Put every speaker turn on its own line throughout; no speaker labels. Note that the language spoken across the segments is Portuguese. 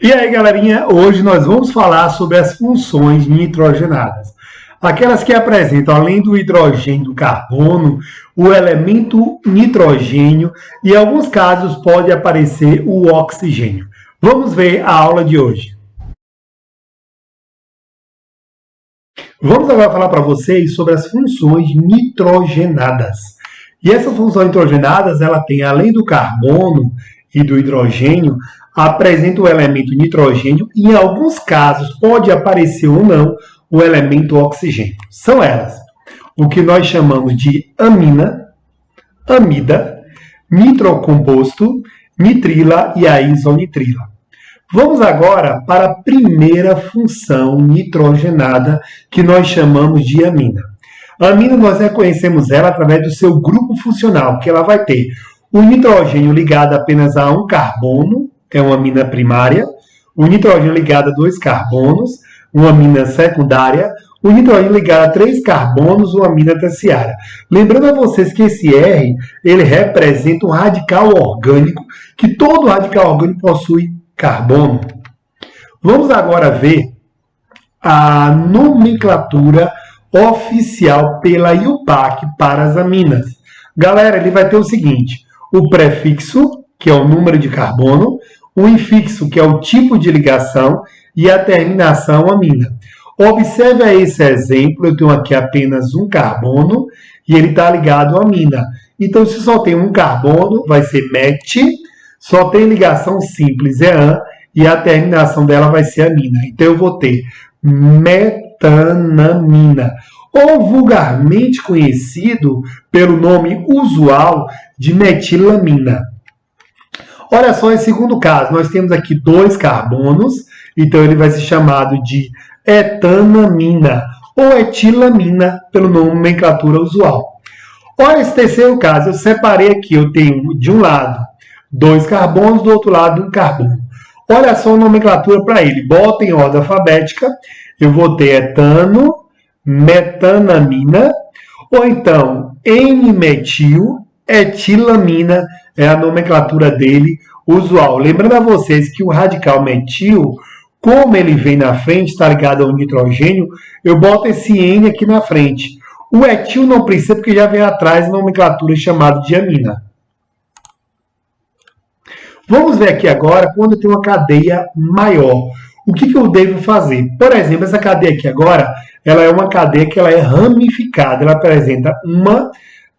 E aí, galerinha, hoje nós vamos falar sobre as funções nitrogenadas. Aquelas que apresentam, além do hidrogênio do carbono, o elemento nitrogênio e, em alguns casos, pode aparecer o oxigênio. Vamos ver a aula de hoje. Vamos agora falar para vocês sobre as funções nitrogenadas. E essas funções nitrogenadas, ela tem, além do carbono e do hidrogênio, apresenta o elemento nitrogênio e, em alguns casos, pode aparecer ou não o elemento oxigênio. São elas o que nós chamamos de amina, amida, nitrocomposto, nitrila e a isonitrila. Vamos agora para a primeira função nitrogenada, que nós chamamos de amina. A amina, nós reconhecemos ela através do seu grupo funcional, que ela vai ter o nitrogênio ligado apenas a um carbono, é uma amina primária, o nitrogênio ligado a 2 carbonos, uma amina secundária, o nitrogênio ligado a 3 carbonos, uma amina terciária. Lembrando a vocês que esse R, ele representa um radical orgânico, que todo radical orgânico possui carbono. Vamos agora ver a nomenclatura oficial pela IUPAC para as aminas. Galera, ele vai ter o seguinte: o prefixo, que é o número de carbono, o infixo, que é o tipo de ligação, e a terminação amina. Observe aí esse exemplo, eu tenho aqui apenas um carbono e ele está ligado à amina. Então, se só tem um carbono, vai ser met, só tem ligação simples, é an, e a terminação dela vai ser amina. Então, eu vou ter metanamina, ou vulgarmente conhecido pelo nome usual de metilamina. Olha só, em segundo caso, nós temos aqui 2 carbonos, então ele vai ser chamado de etanamina ou etilamina, pela nomenclatura usual. Olha esse terceiro caso, eu separei aqui, eu tenho de um lado 2 carbonos, do outro lado um carbono. Olha só a nomenclatura para ele, bota em ordem alfabética, eu vou ter etano, metanamina, ou então N-metil, etilamina, é a nomenclatura dele usual. Lembrando a vocês que o radical metil, como ele vem na frente, está ligado ao nitrogênio, eu boto esse N aqui na frente. O etil não precisa, porque já vem atrás a nomenclatura chamada de amina. Vamos ver aqui agora quando eu tenho uma cadeia maior. O que eu devo fazer? Por exemplo, essa cadeia aqui agora, ela é uma cadeia que ela é ramificada. Ela apresenta 1,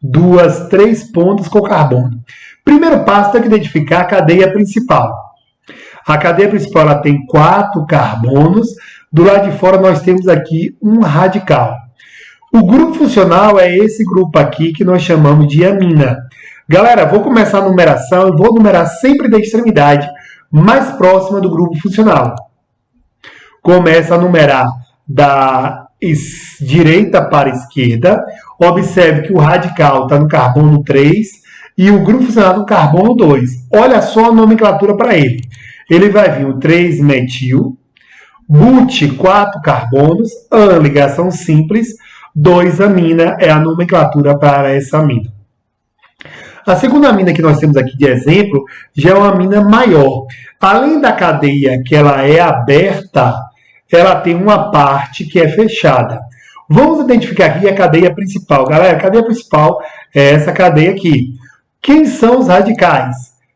2, 3 pontas com carbono. Primeiro passo, tem que identificar a cadeia principal. A cadeia principal ela tem 4 carbonos. Do lado de fora nós temos aqui um radical. O grupo funcional é esse grupo aqui que nós chamamos de amina. Galera, vou começar a numeração e vou numerar sempre da extremidade mais próxima do grupo funcional. Começa a numerar da direita para a esquerda. Observe que o radical está no carbono 3 e o grupo funcional no carbono 2. Olha só a nomenclatura para ele. Ele vai vir o 3-metil, but 4 carbonos, an ligação simples, 2 amina é a nomenclatura para essa amina. A segunda amina que nós temos aqui de exemplo já é uma amina maior. Além da cadeia que ela é aberta, ela tem uma parte que é fechada. Vamos identificar aqui a cadeia principal. Galera, a cadeia principal é essa cadeia aqui. Quem são os radicais?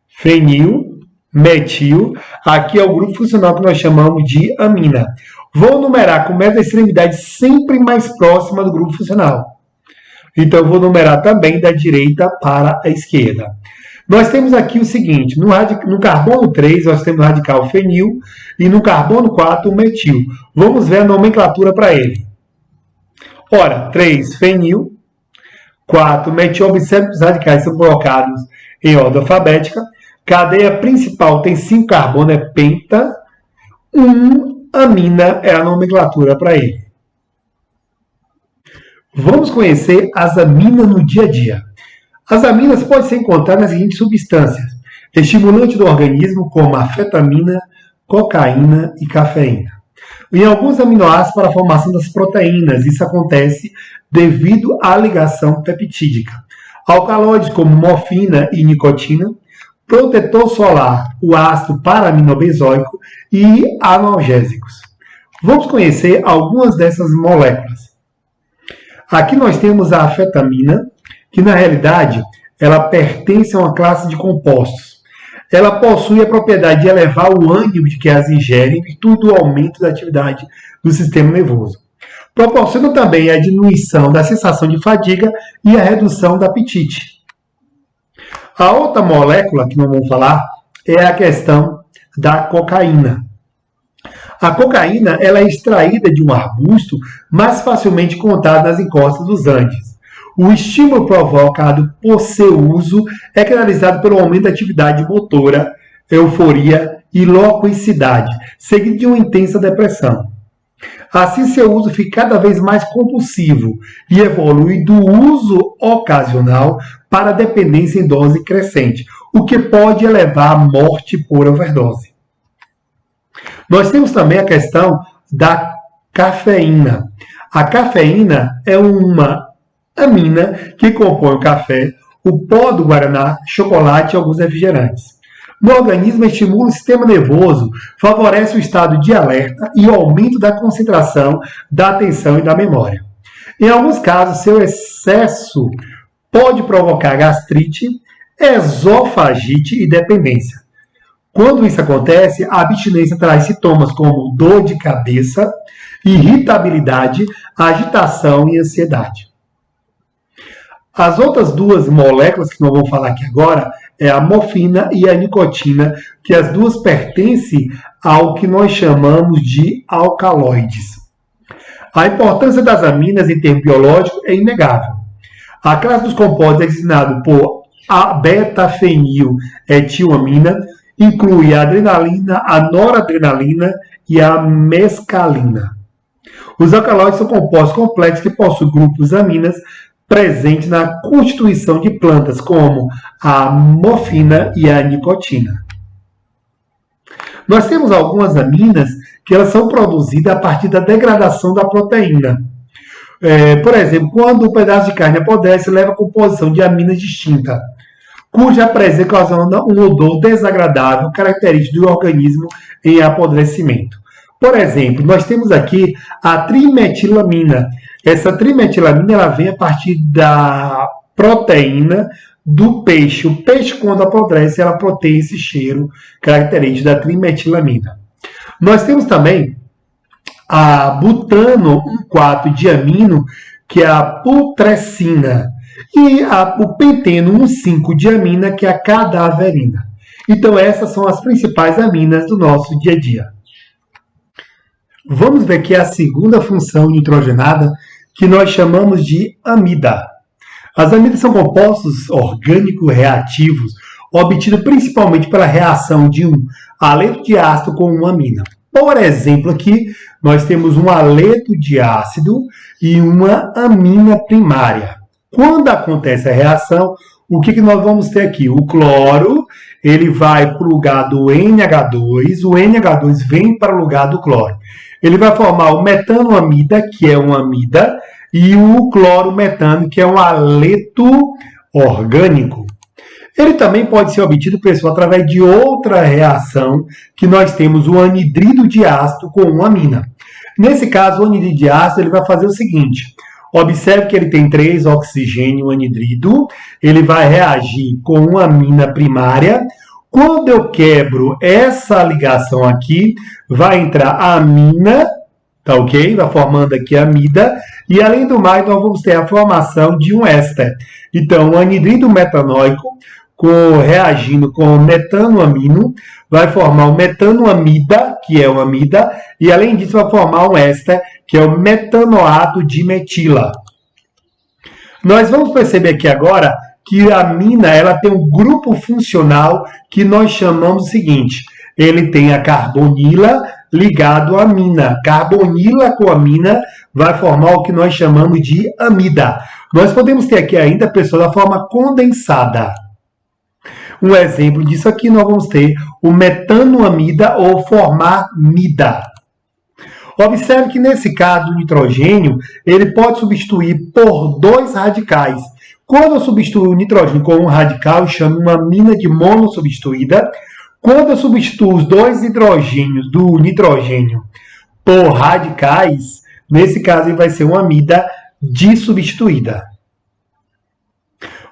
Fenil, metil. Aqui é o grupo funcional que nós chamamos de amina. Vou numerar, começa a extremidade sempre mais próxima do grupo funcional. Então, eu vou numerar também da direita para a esquerda. Nós temos aqui o seguinte, no carbono 3, nós temos o radical fenil e no carbono 4, o metil. Vamos ver a nomenclatura para ele. Ora, 3 fenil, 4 metil, observe que os radicais são colocados em ordem alfabética. Cadeia principal tem 5 carbonos, é penta. 1 amina é a nomenclatura para ele. Vamos conhecer as aminas no dia a dia. As aminas podem ser encontradas nas seguintes substâncias: estimulante do organismo, como a fetamina, cocaína e cafeína. Em alguns aminoácidos para a formação das proteínas, isso acontece devido à ligação peptídica. Alcaloides como morfina e nicotina, protetor solar, o ácido para-aminobenzoico e analgésicos. Vamos conhecer algumas dessas moléculas. Aqui nós temos a afetamina, que na realidade ela pertence a uma classe de compostos. Ela possui a propriedade de elevar o ânimo de quem as ingere em virtude do aumento da atividade do sistema nervoso. Proporciona também a diminuição da sensação de fadiga e a redução do apetite. A outra molécula que nós vamos falar é a questão da cocaína. A cocaína ela é extraída de um arbusto mais facilmente encontrado nas encostas dos Andes. O estímulo provocado por seu uso é canalizado pelo aumento da atividade motora, euforia e loquacidade, seguido de uma intensa depressão. Assim, seu uso fica cada vez mais compulsivo e evolui do uso ocasional para a dependência em dose crescente, o que pode levar à morte por overdose. Nós temos também a questão da cafeína. A cafeína é uma amina que compõe o café, o pó do guaraná, chocolate e alguns refrigerantes. No organismo, estimula o sistema nervoso, favorece o estado de alerta e o aumento da concentração, da atenção e da memória. Em alguns casos, seu excesso pode provocar gastrite, esofagite e dependência. Quando isso acontece, a abstinência traz sintomas como dor de cabeça, irritabilidade, agitação e ansiedade. As outras duas moléculas que nós vamos falar aqui agora é a morfina e a nicotina, que as duas pertencem ao que nós chamamos de alcaloides. A importância das aminas em termos biológicos é inegável. A classe dos compostos é designada por a beta-feniletilamina, inclui a adrenalina, a noradrenalina e a mescalina. Os alcaloides são compostos complexos que possuem grupos aminas presentes na constituição de plantas, como a morfina e a nicotina. Nós temos algumas aminas que elas são produzidas a partir da degradação da proteína. Por exemplo, quando um pedaço de carne apodrece, leva a composição de aminas distintas, cuja presença ocasiona um odor desagradável, característico do organismo em apodrecimento. Por exemplo, nós temos aqui a trimetilamina. Essa trimetilamina ela vem a partir da proteína do peixe. O peixe, quando apodrece, ela tem esse cheiro característico da trimetilamina. Nós temos também a butano 1,4-diamino, que é a putrescina, e o penteno 1,5-diamina, que é a cadaverina. Então, essas são as principais aminas do nosso dia a dia. Vamos ver aqui a segunda função nitrogenada, que nós chamamos de amida. As amidas são compostos orgânicos reativos, obtidos principalmente pela reação de um haleto de ácido com uma amina. Por exemplo, aqui nós temos um haleto de ácido e uma amina primária. Quando acontece a reação, o que nós vamos ter aqui? O cloro ele vai para o lugar do NH2, o NH2 vem para o lugar do cloro. Ele vai formar o metanoamida, que é uma amida, e o clorometano, que é um haleto orgânico. Ele também pode ser obtido, pessoal, através de outra reação, que nós temos o anidrido de ácido com uma amina. Nesse caso, o anidrido de ácido ele vai fazer o seguinte: observe que ele tem 3 oxigênio anidrido, ele vai reagir com uma amina primária. Quando eu quebro essa ligação aqui, vai entrar a amina, tá ok? Vai formando aqui a amida, e além do mais, nós vamos ter a formação de um éster. Então, o anidrido metanóico, reagindo com o metanoamino, vai formar o metanoamida, que é uma amida, e além disso vai formar um éster, que é o metanoato de metila. Nós vamos perceber aqui agora que a amina ela tem um grupo funcional que nós chamamos o seguinte: ele tem a carbonila ligado à amina. Carbonila com amina vai formar o que nós chamamos de amida. Nós podemos ter aqui ainda, pessoal, da forma condensada. Um exemplo disso aqui nós vamos ter o metanoamida ou formamida. Observe que nesse caso o nitrogênio ele pode substituir por 2 radicais, Quando eu substituo o nitrogênio com um radical, eu chamo uma amina de monossubstituída. Quando eu substituo os dois hidrogênios do nitrogênio por radicais, nesse caso ele vai ser uma amida dissubstituída.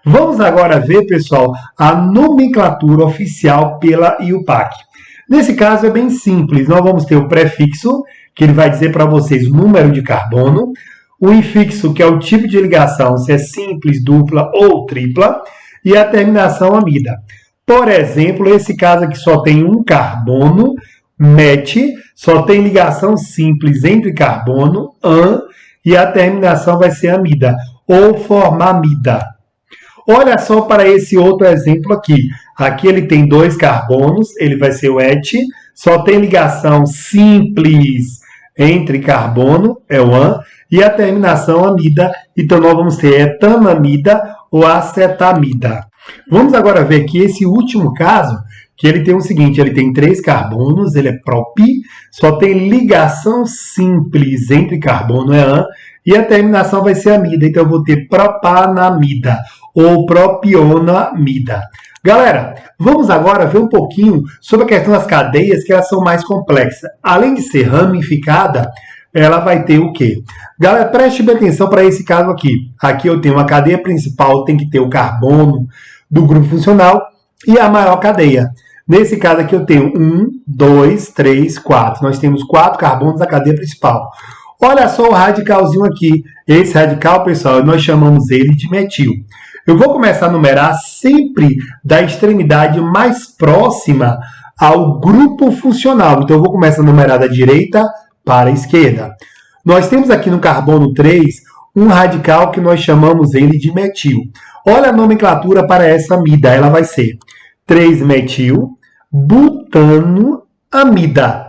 Vamos agora ver, pessoal, a nomenclatura oficial pela IUPAC. Nesse caso é bem simples, nós vamos ter o prefixo, que ele vai dizer para vocês o número de carbono, o infixo, que é o tipo de ligação, se é simples, dupla ou tripla, e a terminação amida. Por exemplo, esse caso aqui só tem um carbono, met, só tem ligação simples entre carbono, an, e a terminação vai ser amida, ou formamida. Olha só para esse outro exemplo aqui. Aqui ele tem dois carbonos, ele vai ser o et, só tem ligação simples entre carbono, é o an, e a terminação amida, então nós vamos ter etanamida ou acetamida. Vamos agora ver aqui esse último caso, que ele tem o seguinte, ele tem 3 carbonos, ele é prop, só tem ligação simples entre carbono, é an, e a terminação vai ser amida, então eu vou ter propanamida ou propionamida. Galera, vamos agora ver um pouquinho sobre a questão das cadeias, que elas são mais complexas. Além de ser ramificada, ela vai ter o quê? Galera, preste bem atenção para esse caso aqui. Aqui eu tenho uma cadeia principal, tem que ter o carbono do grupo funcional e a maior cadeia. Nesse caso aqui eu tenho 1, 2, 3, 4. Nós temos 4 carbonos da cadeia principal. Olha só o radicalzinho aqui. Esse radical, pessoal, nós chamamos ele de metil. Eu vou começar a numerar sempre da extremidade mais próxima ao grupo funcional. Então eu vou começar a numerar da direita para a esquerda. Nós temos aqui no carbono 3 um radical que nós chamamos ele de metil. Olha a nomenclatura para essa amida. Ela vai ser 3-metil butanoamida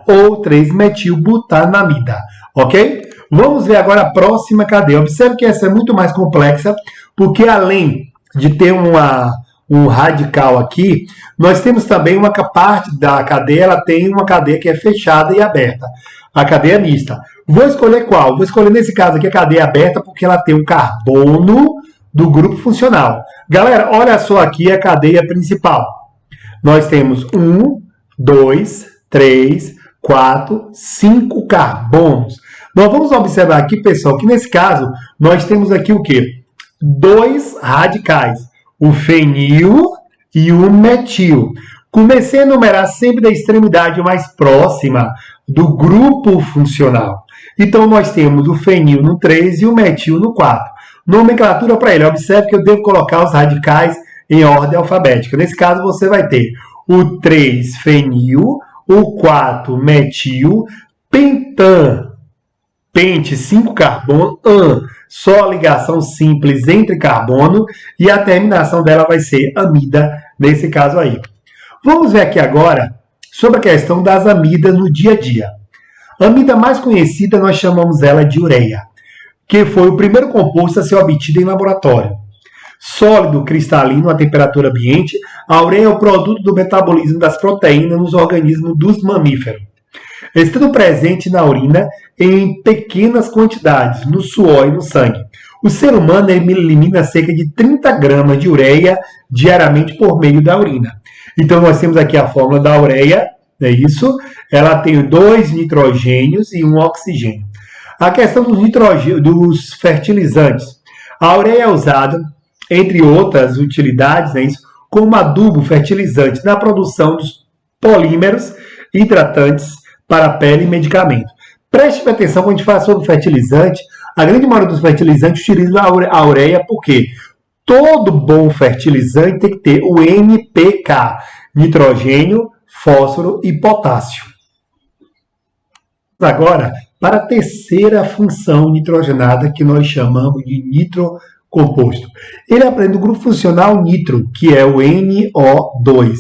ou 3-metil-butanamida. Ok? Vamos ver agora a próxima cadeia. Observe que essa é muito mais complexa, porque além de ter um radical aqui, nós temos também uma parte da cadeia, ela tem uma cadeia que é fechada e aberta. A cadeia mista. Vou escolher qual? Vou escolher nesse caso aqui a cadeia aberta, porque ela tem um carbono do grupo funcional. Galera, olha só aqui a cadeia principal. Nós temos 1, 2, 3, 4, 5 carbonos. Nós vamos observar aqui, pessoal, que nesse caso nós temos aqui o quê? 2 radicais, o fenil e o metil. Comecei a numerar sempre da extremidade mais próxima do grupo funcional. Então, nós temos o fenil no 3 e o metil no 4. Nomenclatura para ele. Observe que eu devo colocar os radicais em ordem alfabética. Nesse caso, você vai ter o 3 fenil, o 4 metil, pentan, pente 5 carbono, an, só ligação simples entre carbono, e a terminação dela vai ser amida, nesse caso aí. Vamos ver aqui agora sobre a questão das amidas no dia a dia. A amida mais conhecida nós chamamos ela de ureia, que foi o primeiro composto a ser obtido em laboratório. Sólido, cristalino, a temperatura ambiente, a ureia é o produto do metabolismo das proteínas nos organismos dos mamíferos. Estando presente na urina em pequenas quantidades, no suor e no sangue. O ser humano elimina cerca de 30 gramas de ureia diariamente por meio da urina. Então, nós temos aqui a fórmula da ureia, é isso? Ela tem 2 nitrogênios e 1 oxigênio. A questão dos fertilizantes. A ureia é usada, entre outras utilidades, é isso, como adubo fertilizante na produção dos polímeros hidratantes para a pele e medicamento. Preste atenção quando a gente fala sobre fertilizante. A grande maioria dos fertilizantes utiliza a ureia porque todo bom fertilizante tem que ter o NPK, nitrogênio, fósforo e potássio. Agora, para a terceira função nitrogenada, que nós chamamos de nitrocomposto. Ele aprende o grupo funcional nitro, que é o NO2.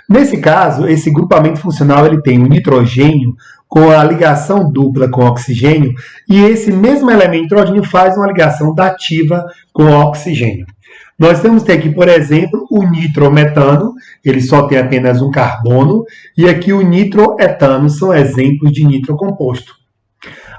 Nesse caso, esse grupamento funcional ele tem o nitrogênio com a ligação dupla com o oxigênio, e esse mesmo elemento nitrogênio faz uma ligação dativa com o oxigênio. Nós temos aqui, por exemplo, o nitrometano, ele só tem apenas um carbono, e aqui o nitroetano são exemplos de nitrocomposto.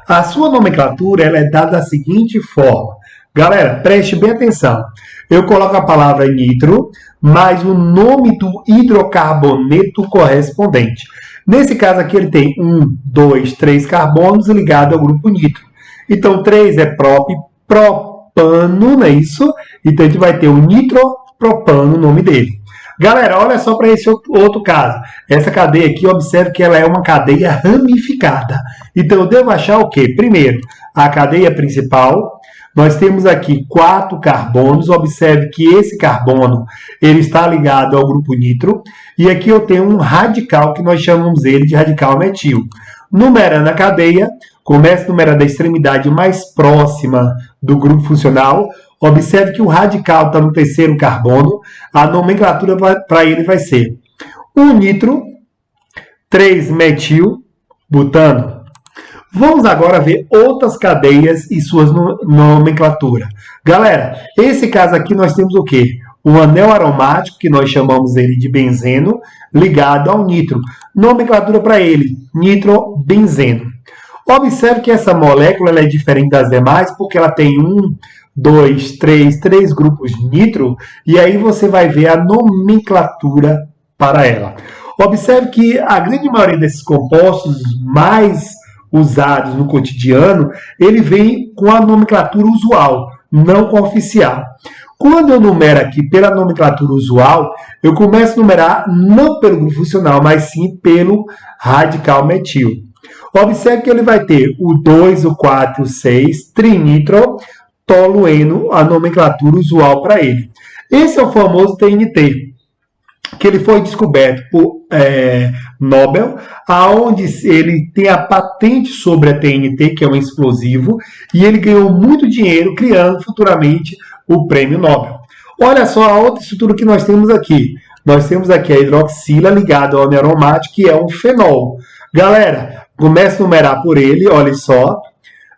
A sua nomenclatura ela é dada da seguinte forma. Galera, preste bem atenção. eu coloco a palavra nitro, mais o nome do hidrocarboneto correspondente. Nesse caso aqui, ele tem 1, 2, 3 carbonos ligado ao grupo nitro. Então, 3 é propano, não é isso? Então, a gente vai ter o nitropropano, o nome dele. Galera, olha só para esse outro caso. Essa cadeia aqui, observe que ela é uma cadeia ramificada. Então, eu devo achar o quê? Primeiro, a cadeia principal. Nós temos aqui 4 carbonos. Observe que esse carbono ele está ligado ao grupo nitro. E aqui eu tenho um radical, que nós chamamos ele de radical metil. Numerando a cadeia, começa a numerar da extremidade mais próxima do grupo funcional. Observe que o radical está no terceiro carbono. A nomenclatura para ele vai ser 1 nitro, 3 metil, butano. Vamos agora ver outras cadeias e suas nomenclaturas. Galera, esse caso aqui nós temos o quê? O anel aromático, que nós chamamos ele de benzeno, ligado ao nitro. Nomenclatura para ele, nitrobenzeno. Observe que essa molécula ela é diferente das demais porque ela tem 1, 2, 3 grupos de nitro, e aí você vai ver a nomenclatura para ela. Observe que a grande maioria desses compostos mais usados no cotidiano, ele vem com a nomenclatura usual, não com a oficial. Quando eu numero aqui pela nomenclatura usual, eu começo a numerar não pelo grupo funcional, mas sim pelo radical metil. Observe que ele vai ter o 2, o 4, o 6, trinitro, tolueno, a nomenclatura usual para ele. Esse é o famoso TNT, que ele foi descoberto por Nobel, aonde ele tem a patente sobre a TNT, que é um explosivo, e ele ganhou muito dinheiro criando futuramente o prêmio Nobel. Olha só a outra estrutura que nós temos aqui. Nós temos aqui a hidroxila ligada ao anel aromático, que é um fenol. Galera, comece a numerar por ele, olha só.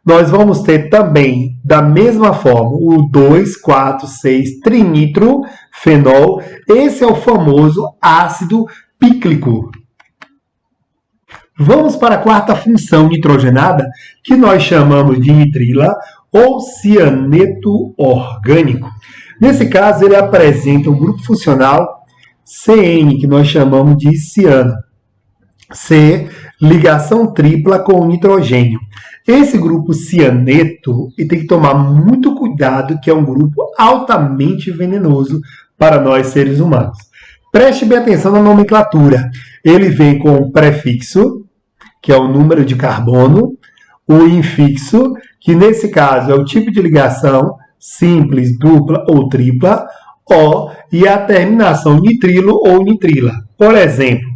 Nós vamos ter também, da mesma forma, o 2, 4, 6 trinitro, fenol. Esse é o famoso ácido píclico. Vamos para a quarta função nitrogenada, que nós chamamos de nitrila ou cianeto orgânico. Nesse caso, ele apresenta um grupo funcional CN, que nós chamamos de ciano. C, ligação tripla com o nitrogênio. Esse grupo cianeto tem que tomar muito cuidado, que é um grupo altamente venenoso para nós seres humanos. Preste bem atenção na nomenclatura. Ele vem com o prefixo, que é o número de carbono, o infixo, que nesse caso é o tipo de ligação, simples, dupla ou tripla, O, e a terminação nitrilo ou nitrila. Por exemplo,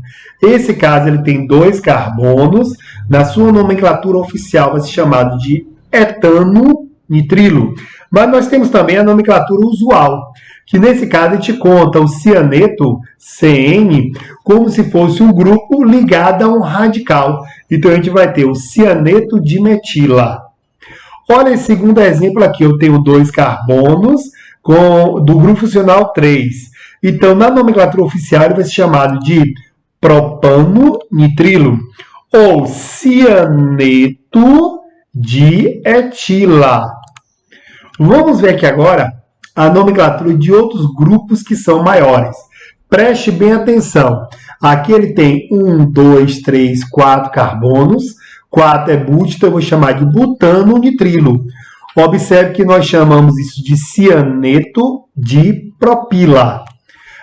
esse caso ele tem 2 carbonos, na sua nomenclatura oficial vai ser chamado de etano nitrilo. Mas nós temos também a nomenclatura usual, que nesse caso a gente conta o cianeto, CN, como se fosse um grupo ligado a um radical. Então a gente vai ter o cianeto de metila. Olha esse segundo exemplo aqui, eu tenho 2 carbonos do grupo funcional 3. Então na nomenclatura oficial ele vai ser chamado de propano nitrilo ou cianeto de etila. Vamos ver aqui agora a nomenclatura de outros grupos que são maiores. Preste bem atenção. Aqui ele tem 1, 2, 3, 4 carbonos. 4 é butano, então eu vou chamar de butano nitrilo. Observe que nós chamamos isso de cianeto de propila.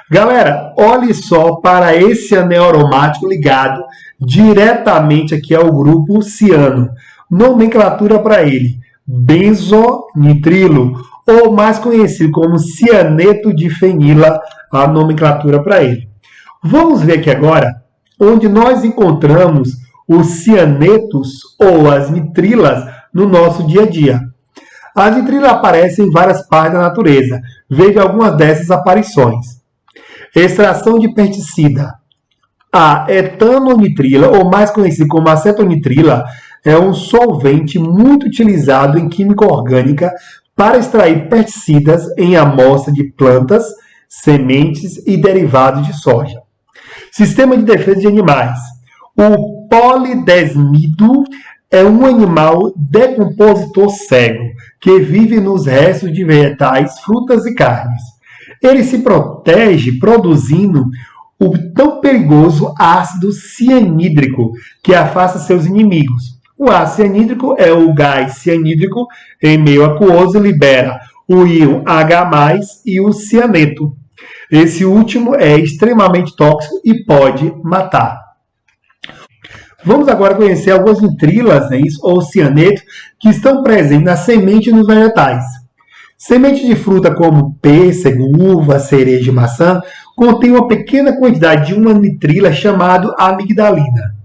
Galera, olhe só para esse anel aromático ligado diretamente aqui ao grupo ciano. Nomenclatura para ele, benzonitrilo, ou mais conhecido como cianeto de fenila, a nomenclatura para ele. Vamos ver aqui agora onde nós encontramos os cianetos ou as nitrilas no nosso dia a dia. As nitrilas aparecem em várias partes da natureza. Veja algumas dessas aparições. Extração de pesticida. A etanonitrila, ou mais conhecido como acetonitrila, é um solvente muito utilizado em química orgânica para extrair pesticidas em amostra de plantas, sementes e derivados de soja. Sistema de defesa de animais. O polidesmido é um animal decompositor cego que vive nos restos de vegetais, frutas e carnes. Ele se protege produzindo o tão perigoso ácido cianídrico, que afasta seus inimigos. O ácido cianídrico é o gás cianídrico em meio aquoso e libera o íon H+, e o cianeto. Esse último é extremamente tóxico e pode matar. Vamos agora conhecer algumas nitrilas, ou cianeto, que estão presentes na semente e nos vegetais. Sementes de fruta como pêssego, uva, cereja e maçã contém uma pequena quantidade de uma nitrila chamada amigdalina,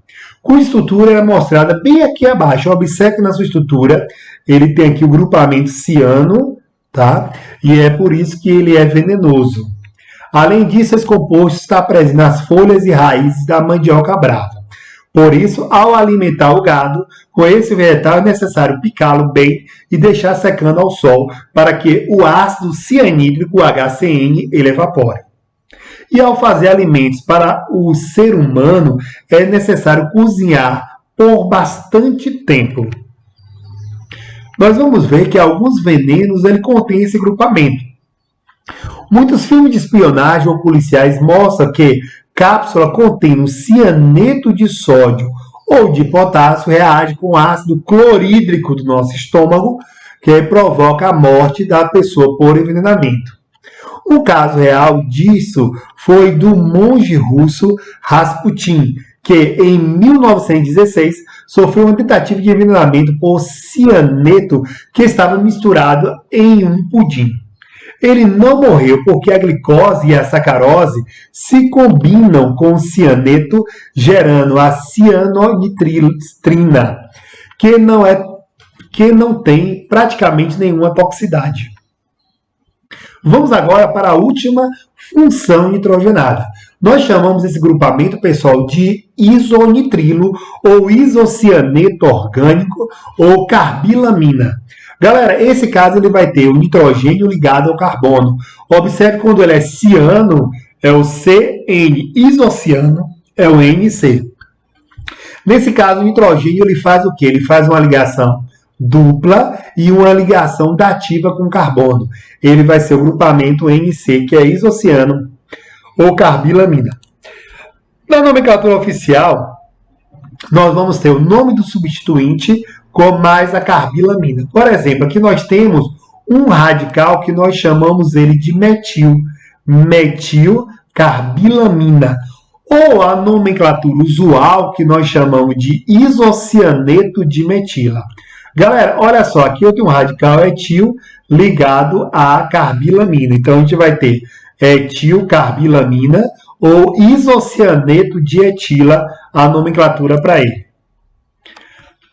cuja estrutura é mostrada bem aqui abaixo. Observe que na sua estrutura ele tem aqui o grupamento ciano, tá? E é por isso que ele é venenoso. Além disso, esse composto está presente nas folhas e raízes da mandioca brava. Por isso, ao alimentar o gado com esse vegetal, é necessário picá-lo bem e deixar secando ao sol para que o ácido cianídrico, o HCN, ele evapore. E ao fazer alimentos para o ser humano, é necessário cozinhar por bastante tempo. Nós vamos ver que alguns venenos ele contém esse grupamento. Muitos filmes de espionagem ou policiais mostram que cápsula contendo cianeto de sódio ou de potássio reage com ácido clorídrico do nosso estômago, que provoca a morte da pessoa por envenenamento. Um caso real disso foi do monge russo Rasputin, que em 1916 sofreu uma tentativa de envenenamento por cianeto que estava misturado em um pudim. Ele não morreu porque a glicose e a sacarose se combinam com o cianeto, gerando a cianonitrina, que não tem praticamente nenhuma toxicidade. Vamos agora para a última função nitrogenada. Nós chamamos esse grupamento, pessoal, de isonitrilo ou isocianeto orgânico ou carbilamina. Galera, esse caso ele vai ter o nitrogênio ligado ao carbono. Observe quando ele é ciano, é o CN, isociano é o NC. Nesse caso, o nitrogênio ele faz o quê? Ele faz uma ligação dupla e uma ligação dativa com carbono. Ele vai ser o grupamento NC, que é isociano ou carbilamina. Na nomenclatura oficial, nós vamos ter o nome do substituinte com mais a carbilamina. Por exemplo, aqui nós temos um radical que nós chamamos ele de metilcarbilamina. Ou a nomenclatura usual que nós chamamos de isocianeto de metila. Galera, olha só, aqui eu tenho um radical etil ligado à carbilamina. Então a gente vai ter etilcarbilamina ou isocianeto de etila, a nomenclatura para ele.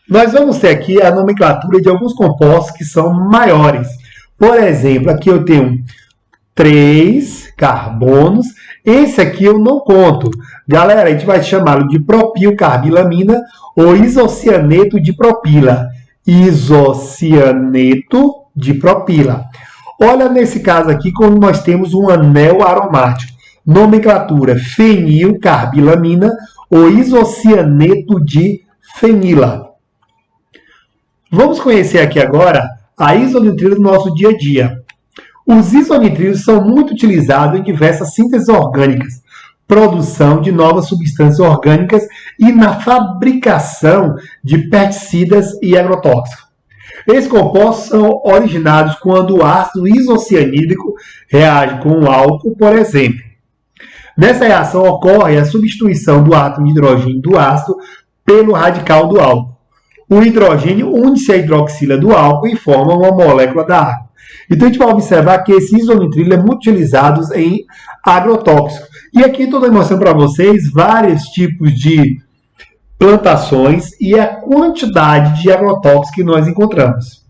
Nós vamos ter aqui a nomenclatura de alguns compostos que são maiores. Por exemplo, aqui eu tenho 3 carbonos. Esse aqui eu não conto. Galera, a gente vai chamá-lo de propilcarbilamina ou isocianeto de propila. Isocianeto de propila. Olha nesse caso aqui como nós temos um anel aromático. Nomenclatura fenilcarbilamina ou isocianeto de fenila. Vamos conhecer aqui agora a isonitrilo do nosso dia a dia. Os isonitrilos são muito utilizados em diversas sínteses orgânicas, produção de novas substâncias orgânicas e na fabricação de pesticidas e agrotóxicos. Esses compostos são originados quando o ácido isocianídrico reage com o álcool, por exemplo. Nessa reação ocorre a substituição do átomo de hidrogênio do ácido pelo radical do álcool. O hidrogênio une-se à hidroxila do álcool e forma uma molécula da água. Então a gente vai observar que esse isonitrilo é muito utilizado em agrotóxicos. E aqui estou mostrando para vocês vários tipos de plantações e a quantidade de agrotóxicos que nós encontramos.